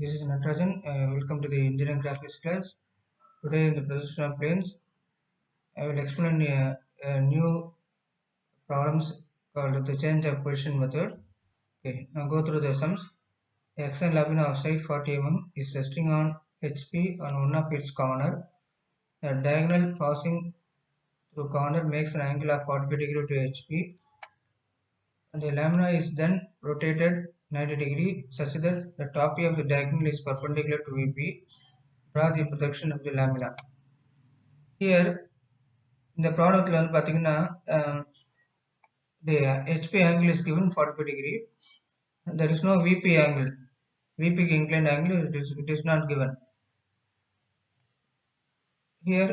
This is Natarajan. Welcome to the engineering graphics class. Today in the presentation of planes, I will explain a new problems called the change of position method. Okay, now go through the sums. The axial laminar of side 40 mm is resting on HP on one of its corner. The diagonal passing through corner makes an angle of 45 degree to HP. And the lamina is then rotated 90 degree such that the top of the diagonal is perpendicular to VP. Draw the projection of the lamina. Here இந்த ப்ராடக்ட்ல வந்து பாத்தீங்கன்னா the HP angle is given 45 degree. There is no VP angle. VP inclined angle it is not given. Here,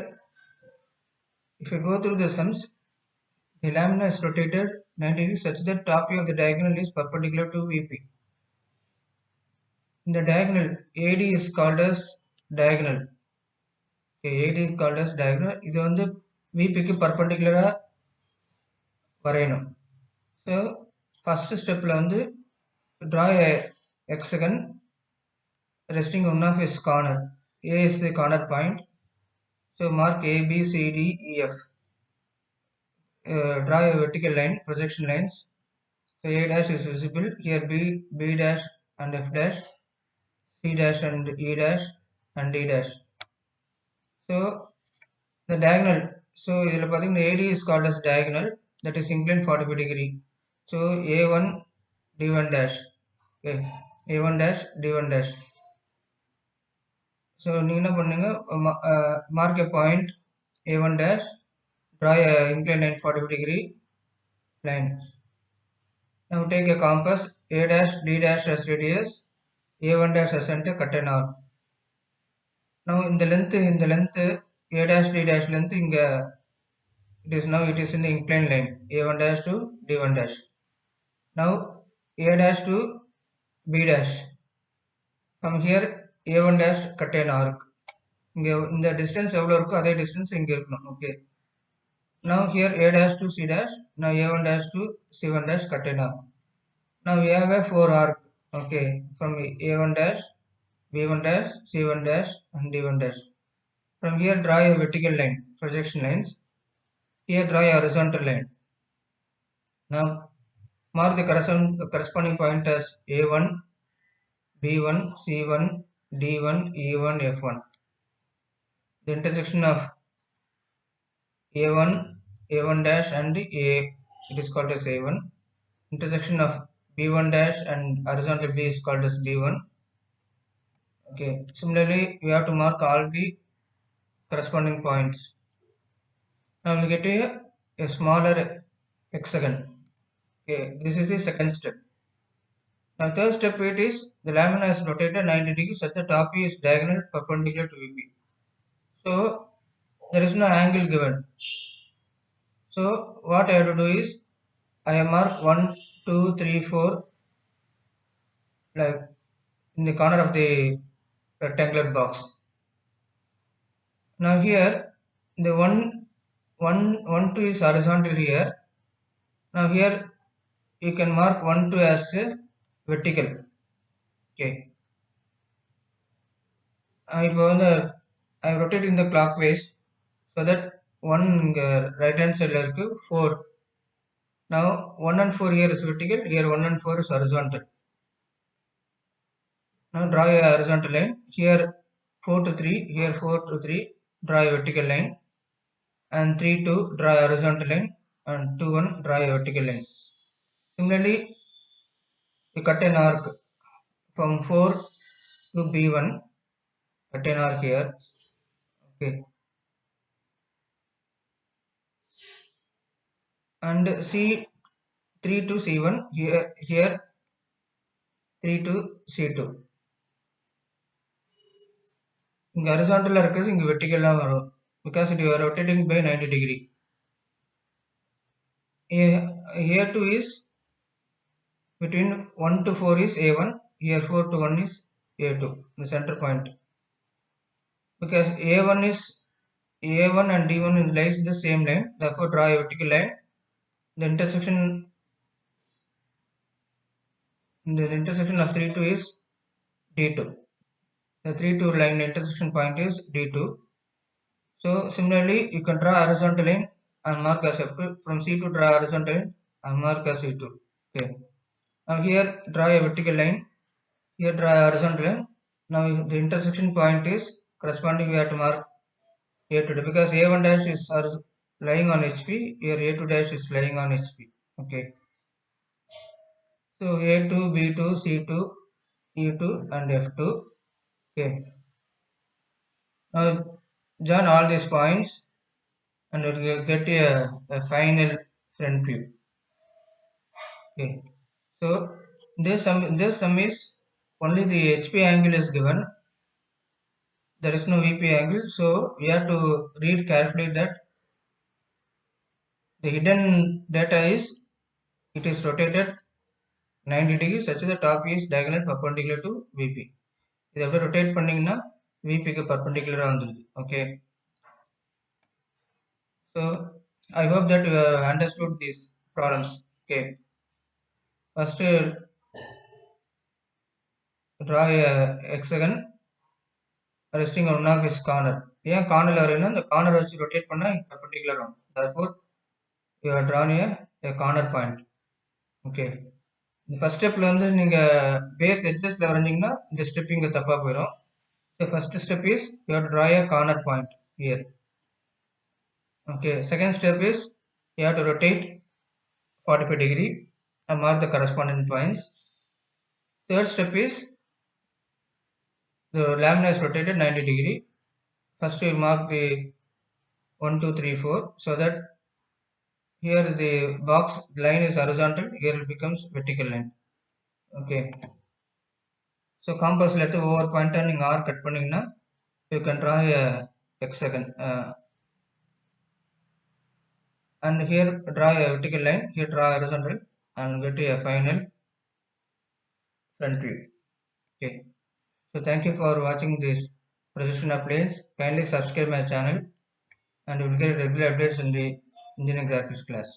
if you go through the sums, the lamina is rotated 90 degrees such that top of the diagonal is perpendicular to VP. In the diagonal, AD is called as diagonal. Okay, AD is called as diagonal. இது வந்து VP க்கு perpendicular வரையணும். So, first stepல வந்து draw a hexagon resting on one of its corner. A is the corner point. So mark A, B, C, D, E, F. Draw a vertical line, projection lines. So A dash is visible. Here B, B dash and F dash, C dash and E dash and D dash. So the diagonal. So AD is called as diagonal. That is inclined 45 degree. So A1, D1 dash. Okay. A1 dash, D1 dash. So நீங்க என்ன பண்ணுங்க mark a point A1 dash, draw a inclined line 45 degree line. Now take a compass, A dash, D dash as radius, A1 dash as center, cut an arc. Now in the length A dash, D dash length it is in the inclined line A1 dash to D1 dash. Now A dash to B dash. From here A1 dash cut an arc. In the distance எவ்வளவு இருக்கோ அதே distance இங்க இருக்கணும். Okay. Now here A dash to C dash. Now A1 dash to C1 dash cut an arc. Now we have a 4 arc. Okay. From A1 dash, B1 dash, C1 dash and D1 dash. From here draw a vertical line, projection lines. Here draw a horizontal line. Now mark the corresponding point as A1, B1, C1, D1, E1, F1. The intersection of A1, A1 dash and A, it is called as A1. Intersection of B1 dash and horizontal B is called as B1. Okay. Similarly, we have to mark all the corresponding points. Now we get a smaller hexagon. Okay. This is the second step. Now third step it is the lamina is rotated 90 degrees such that top is diagonal perpendicular to VP. So there is no angle given. So what I have to do is I have marked 1, 2, 3, 4 like in the corner of the rectangular box. Now here the 1, 2 is horizontal here. Now here you can mark 1, 2 as a vertical. Okay. I am rotating the clockwise so that 1 right hand side is 4. Now 1 and 4 here is vertical, here 1 and 4 is horizontal. Now draw a horizontal line. Here 4 to 3, here 4 to 3, draw a vertical line. And 3 to draw a horizontal line. And 2 1 draw a vertical line. Similarly, we cut an arc from 4 to B1. Cut an arc here. Okay. And C3 to C1 here 3 to C2. இங்க horizontal இருக்குது இங்க vertical வரும் because it is rotating by 90 degree. Here 2 is between 1 to 4 is A1, here 4 to 1 is A2, the center point. Because A1 and D1 lies in the same line, therefore draw a vertical line. The intersection of 3 2 is D2. The 3 2 line intersection point is D2. So similarly, you can draw a horizontal line and mark as F2. From C2, draw a horizontal line and mark as E2. Okay. Now here draw a vertical line. Here draw a horizontal line. Now the intersection point is corresponding. We have to mark A2 because A1 dash is lying on HP. Here A2 dash is lying on HP. Okay. So A2, B2, C2, E2 and F2. Okay. Now join all these points and we will get a final front view. Okay. So this sum is only the HP angle is given. There is no VP angle. So we have to read carefully that the hidden data is it is rotated 90 degrees such that the top is diagonal perpendicular to VP. இதை அப்படியே rotate பண்ணிங்கன்னா விபிக்கு பர்பெண்டிகுலராக வந்துடுது. Okay. So I hope that you have understood these problems. Okay. First, draw a hexagon resting on one of its corner. ஏன் கார்னர்ல வரையணும்? இந்த corner வச்சு rotate பண்ணா பர்பெண்டிகுலர் ஆகும். Therefore, you are drawn a corner point. Okay. இந்த first ஸ்டெப்ல வந்து நீங்க பேஸ் எட்ஜஸ்ல வரைஞ்சீங்கன்னா இந்த ஸ்டெப் இங்க தப்பா போயிடும். The first step is you have to draw a corner point here. Okay. Second step is you have to rotate 45 degree and mark the corresponding points. Third step is the lamina is rotated 90 degree. First you mark the 1, 2, 3, 4 so that here the box line is horizontal, here it becomes vertical line. Okay. So compass let over pointer நீங்க R cut பண்ணீங்கன்னா you can draw a hexagon and here draw a vertical line, here draw a horizontal and get a final front view. Okay. So thank you for watching this projection of planes. Kindly subscribe my channel and you will get regular updates in the engineering graphics class.